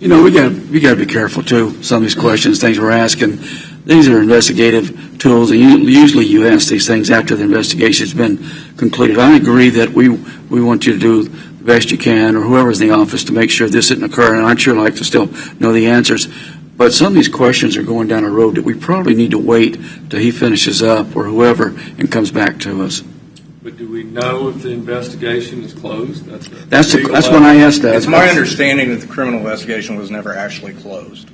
You know, we got to be careful too. Some of these questions, things we're asking, these are investigative tools, and usually you ask these things after the investigation's been concluded. I agree that we want you to do the best you can, or whoever's in the office, to make sure this isn't occurring. And I'd sure like to still know the answers. But some of these questions are going down a road that we probably need to wait till he finishes up, or whoever, and comes back to us. But do we know if the investigation is closed? That's when I asked that. It's my understanding that the criminal investigation was never actually closed.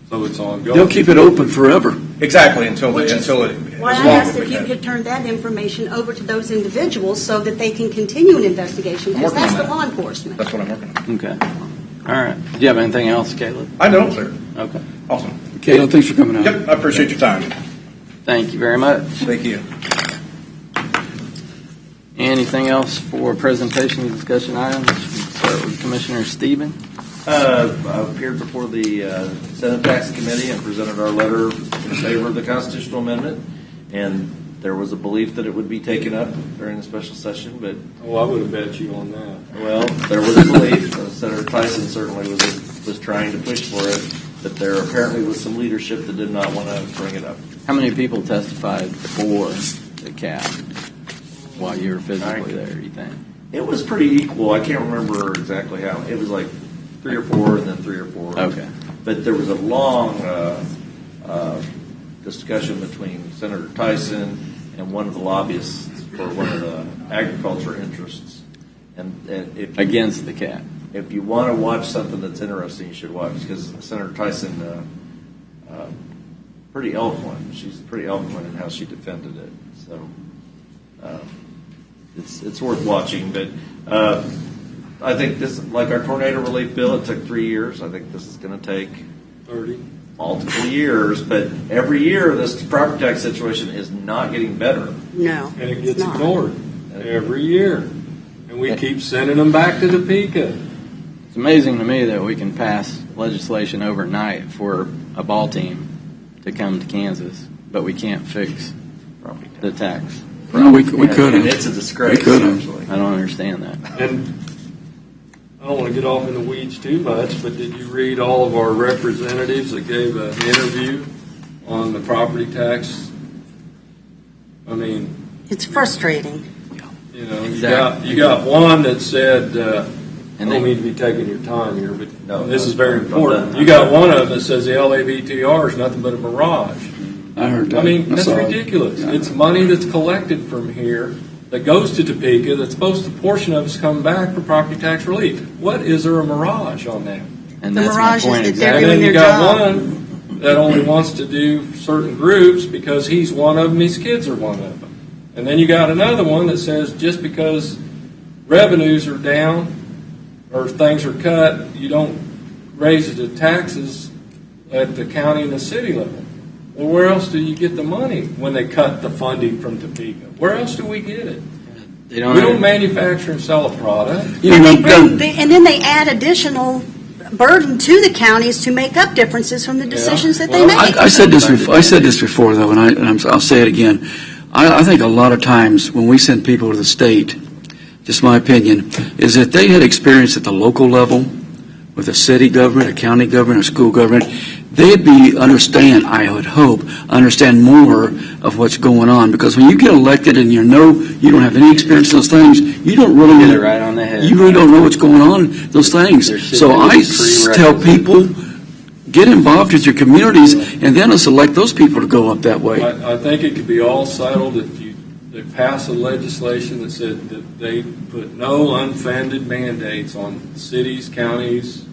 So it's ongoing. They'll keep it open forever. Exactly, until it, Why as I long asked as we if you can. could turn that information over to those individuals so that they can continue an investigation, because I'm working that's on the that. law enforcement. That's what I'm working on. Okay. All right. Do you have anything else, Caleb? I don't, sir. Okay. Awesome. Caleb, thanks for coming out. Yep, I appreciate your time. Thank you very much. Thank you. Anything else for presentation and discussion items? Start with Commissioner Steben. I appeared before the Senate Tax Committee and presented our letter in favor of the constitutional amendment, and there was a belief that it would be taken up during the special session, but, Oh, I would have bet you on that. well, there was a belief. Senator Tyson certainly was trying to push for it, but there apparently was some leadership that did not want to bring it up. How many people testified for the cap while you were physically there, you think? It was pretty equal. I can't remember exactly how. It was like 3 or 4 and then 3 or 4. Okay. But there was a long discussion between Senator Tyson and one of the lobbyists for one of the agriculture interests. And if you, Against the cap. if you want to watch something that's interesting, you should watch, because Senator Tyson, pretty eloquent. She's pretty eloquent in how she defended it. So it's worth watching. But I think this, like our tornado relief bill, it took 3 years. I think this is going to take 30. multiple years. But every year, this property tax situation is not getting better. No, And it it's gets not. ignored every year. And we keep sending them back to Topeka. It's amazing to me that we can pass legislation overnight for a ball team to come to Kansas, but we can't fix the tax. No, we could And have. it's a disgrace, We could've. actually. I don't understand that. And I don't want to get off in the weeds too much, but did you read all of our representatives that gave an interview on the property tax? I mean, It's frustrating. you know, Exactly. you got one that said, I And don't they- mean to be taking your time here, but No, this is no, very I'm important. done. You got one of them that says the LAVTR is nothing but a mirage. I heard that. I mean, that's saw it. ridiculous. Yeah. It's money that's collected from here that goes to Topeka, that's supposed to, portion of it's come back for property tax relief. What is there a mirage on that? And The that's my mirage is point that they're exactly. And then doing you their got job. one that only wants to do certain groups because he's one of them, his kids are one of them. And then you got another one that says just because revenues are down or things are cut, you don't raise the taxes at the county and the city level. Well, where else do you get the money when they cut the funding from Topeka? Where else do we get it? They don't We don't manufacture and sell a product. You And, know, and then they add additional burden to the counties to make up differences from the decisions that they Well, make. I said this before. I said this before, though, and I'll say it again. I think a lot of times when we send people to the state, just my opinion, is that they had experience at the local level with a city government, a county government, a school government. They'd I would hope, understand more of what's going on. Because when you get elected and you don't have any experience in those things, you don't really Get it right on the head. You really don't know what's going on in those things. There should So be I prerequisites. tell people, get involved with your communities, and then let's elect those people to go up that way. I think it could be all settled if they pass a legislation that said that they put no unfunded mandates on cities, counties,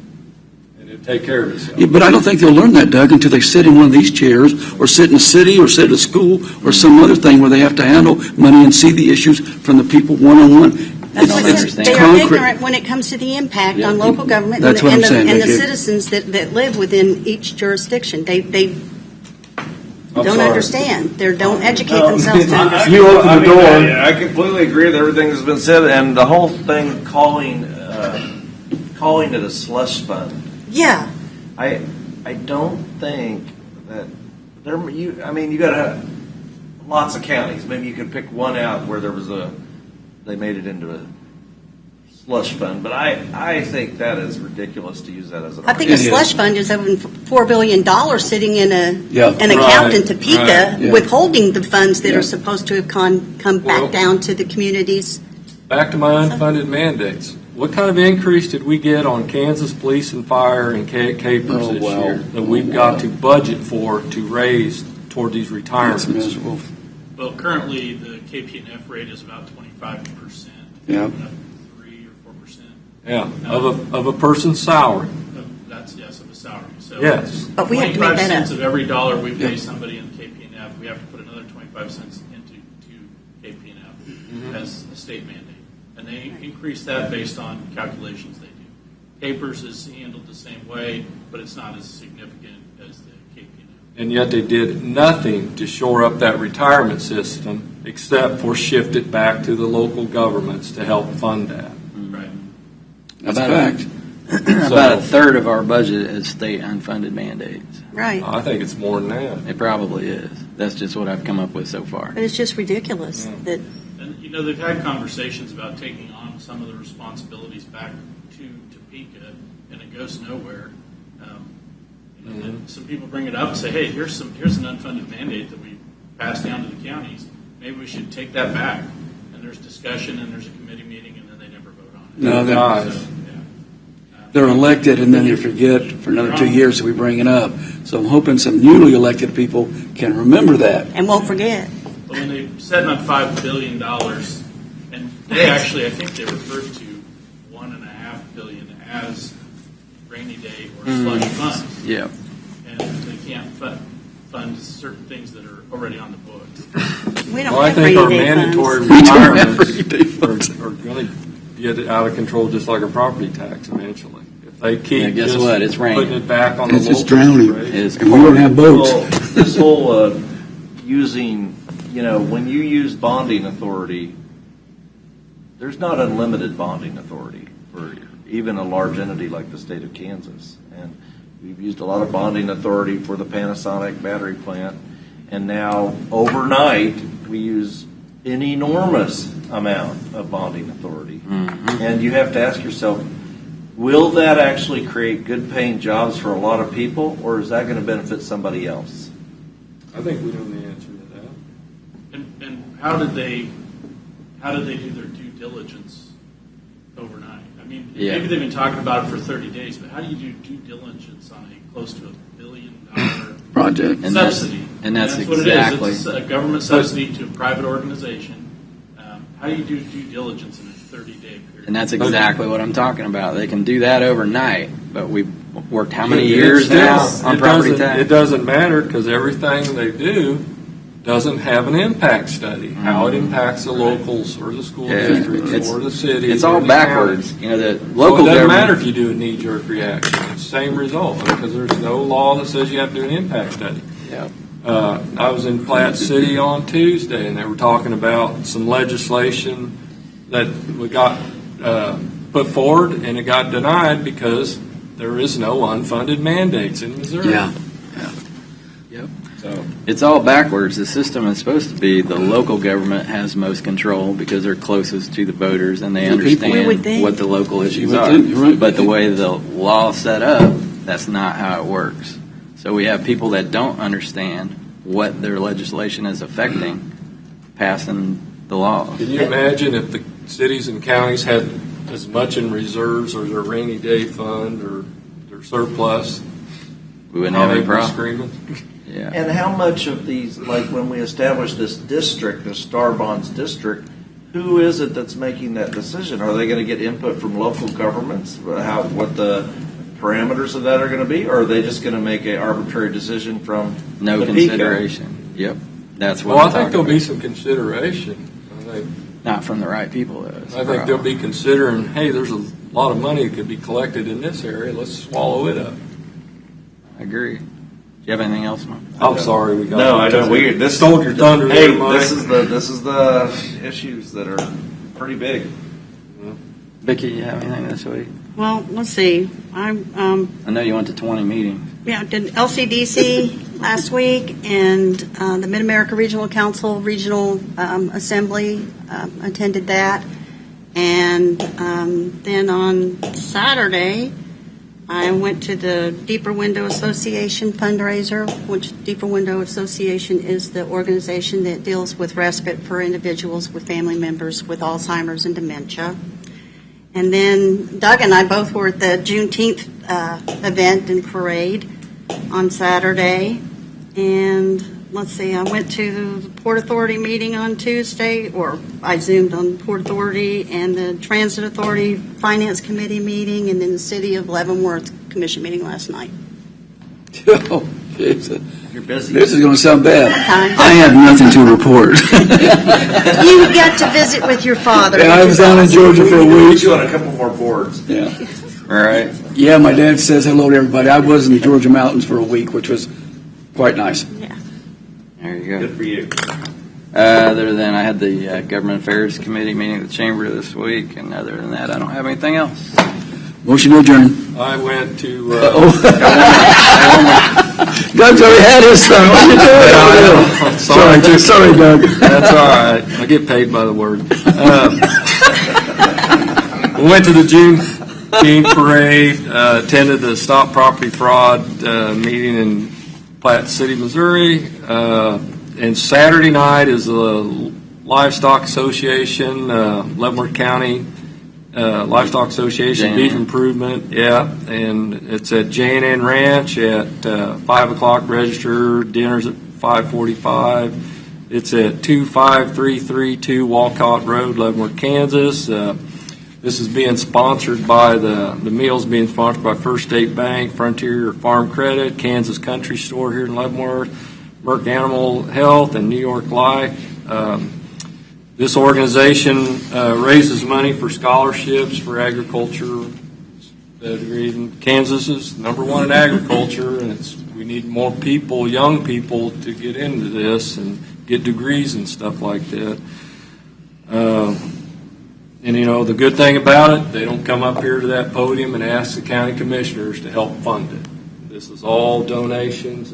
and it'd take care of itself. Yeah, but I don't think they'll learn that, Doug, until they sit in one of these chairs, or sit in a city, or sit at a school, or some other thing where they have to handle money and see the issues from the people one-on-one. That's what understand. they are concrete. ignorant when it comes to the impact Yeah. on local government That's what I'm saying, and the Vicki. citizens that live within each jurisdiction. They I'm don't sorry. understand. They don't educate themselves to understand. You open the door. I completely agree with everything that's been said, and the whole thing calling it a slush fund. Yeah, I don't think that you got to have lots of counties. Maybe you could pick one out where they made it into a slush fund. But I think that is ridiculous to use that as an I think It a is. slush fund is having $4 billion sitting in Yeah. an account in Topeka, right, yeah. withholding the funds that Yeah. are supposed to have come Well- back down to the communities. Back to my unfunded mandates. What kind of increase did we get on Kansas Police and Fire and Capers Oh, this wow. year that we've got to budget for to raise toward these It's retirements? miserable. Well, currently, the KP&F rate is about 25%. Yeah. 3 or 4%. Yeah, of a person's salary. That's, yes, of a salary. So Yes. But we have to make 25 that cents up. of every dollar we pay Yeah. somebody in KP&F, we have to put another 25 cents into KP&F as a state mandate. And they increase that based on calculations they do. Capers is handled the same way, but it's not as significant as the KP&F. And yet they did nothing to shore up that retirement system except for shift it back to the local governments to help fund that. Right. That's a About fact. About a third of our budget is state unfunded mandates. Right. I think it's more than that. It probably is. That's just what I've come up with so far. But it's just ridiculous that And, they've had conversations about taking on some of the responsibilities back to Topeka, and it goes nowhere. And some people bring it up and say, hey, here's an unfunded mandate that we passed down to the counties. Maybe we should take that back. And there's discussion, and there's a committee meeting, and then they never vote on it. No, Guys. So, They're elected, and then they forget for another 2 years that we bring it up. So I'm hoping some newly elected people can remember that. and won't forget. But when they set on $5 billion, and they actually, I think they referred to $1.5 billion as rainy day or slush funds. Yeah. And they can't fund certain things that are already on the books. We don't Well, I have think our rainy day mandatory funds. We don't have rainy day retirements funds. are going to get out of control just like a property tax eventually. If they keep Yeah, guess just what? It's raining. putting it back on the It's just local drowning. rate. It's And we don't have boats. Well, this whole using, when you use bonding authority, there's not unlimited bonding authority for even a large entity like the state of Kansas. And we've used a lot of bonding authority for the Panasonic battery plant. And now, overnight, we use an enormous amount of bonding authority. And you have to ask yourself, will that actually create good paying jobs for a lot of people, or is that going to benefit somebody else? I think we know the answer to that. And how did they do their due diligence overnight? I mean, Yeah. maybe they've been talking about it for 30 days, but how do you do due diligence on a close to $1 billion Project. And that's- subsidy? and that's what exactly- it is. It's a government subsidy to a private organization. How do you do due diligence in a 30-day period? And that's exactly what I'm talking about. They can do that overnight, but we've worked how many It years still- now on property doesn't- tax? It doesn't matter because everything they do doesn't have an impact study, how it impacts the locals or the school Yeah, districts it's- or the city. It's all backwards. You know, the local Well, it doesn't matter government. if you do a knee-jerk reaction. It's the same result because there's no law that says you have to do an impact study. Yeah. I was in Platte City on Tuesday, and they were talking about some legislation that we got put forward, and it got denied because there is no unfunded mandates in Missouri. Yeah. So It's all backwards. The system is supposed to be the local government has most control because they're closest to the voters and they The people. We would understand think. what the local issues would are. think, you're right. But the way the law is set up, that's not how it works. So we have people that don't understand what their legislation is affecting, passing the law. can you imagine if the cities and counties had as much in reserves or their rainy day fund or their surplus? We wouldn't How have any they'd be problem. screaming? Yeah. And how much of these, like when we established this district, the Star Bonds district, who is it that's making that decision? Are they going to get input from local governments? What the parameters of that are going to be? Or are they just going to make an arbitrary decision from No the PICO? consideration. Yep. That's what Well, I I'm think talking there'll be about. some consideration. Not from the right people, though. It's the I think they'll problem. be considering, hey, there's a lot of money that could be collected in this area. Let's swallow it up. I agree. Do you have anything else, Mike? I'm sorry we got. No, I don't. We this Stole your thunder Hey, there, Mike. this is the issues that are pretty big. Vicki, you have anything this week? Well, let's see. I know you went to 20 meetings. Did LCDC last week and the Mid-America Regional Council Regional Assembly attended that. And then on Saturday, I went to the Deeper Window Association fundraiser, which Deeper Window Association is the organization that deals with respite for individuals with family members with Alzheimer's and dementia. And then Doug and I both were at the Juneteenth event and parade on Saturday. And let's see, I went to the Port Authority meeting on Tuesday, or I Zoomed on Port Authority, and the Transit Authority Finance Committee meeting, and then the City of Leavenworth Commission meeting last night. Oh, Jesus. You're busy. This is going to sound bad. Okay. I have nothing to report. You got to visit with your father. Yeah, I which was is down in awesome. Georgia for a week. You on a couple more boards. Yeah. All right. Yeah, my dad says hello to everybody. I was in the Georgia mountains for a week, which was quite nice. Yeah. There you go. Good for you. Other than I had the Government Affairs Committee meeting at the Chamber this week, and other than that, I don't have anything else. Motion to adjourn. I went to. Doug's already had his son. What are you doing? Sorry, Doug. That's all right. I get paid by the word. We went to the Juneteenth parade, attended the Stop Property Fraud meeting in Platte City, Missouri. And Saturday night is the Livestock Association, Leavenworth County Livestock Association, Beef Improvement, yeah, and it's at J&N Ranch at 5 o'clock register, dinner's at 5:45. It's at 25332 Walcott Road, Leavenworth, Kansas. This is being sponsored by the meals being sponsored by First State Bank, Frontier Farm Credit, Kansas Country Store here in Leavenworth, Merck Animal Health, and New York Life. This organization raises money for scholarships for agriculture. Kansas is number one in agriculture, and we need more people, young people, to get into this and get degrees and stuff like that. And you know, the good thing about it, they don't come up here to that podium and ask the county commissioners to help fund it. This is all donations.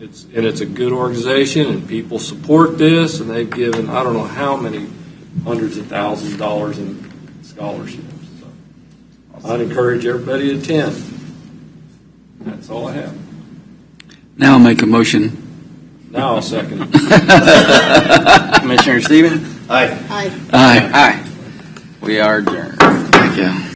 It's a good organization, and people support this, and they've given I don't know how many hundreds of thousands of dollars in scholarships. So I'd encourage everybody to attend. That's all I have. Now I'll make a motion. Now I'll second it. Commissioner Stevens? Aye. Aye. Aye. We are adjourned. Thank you.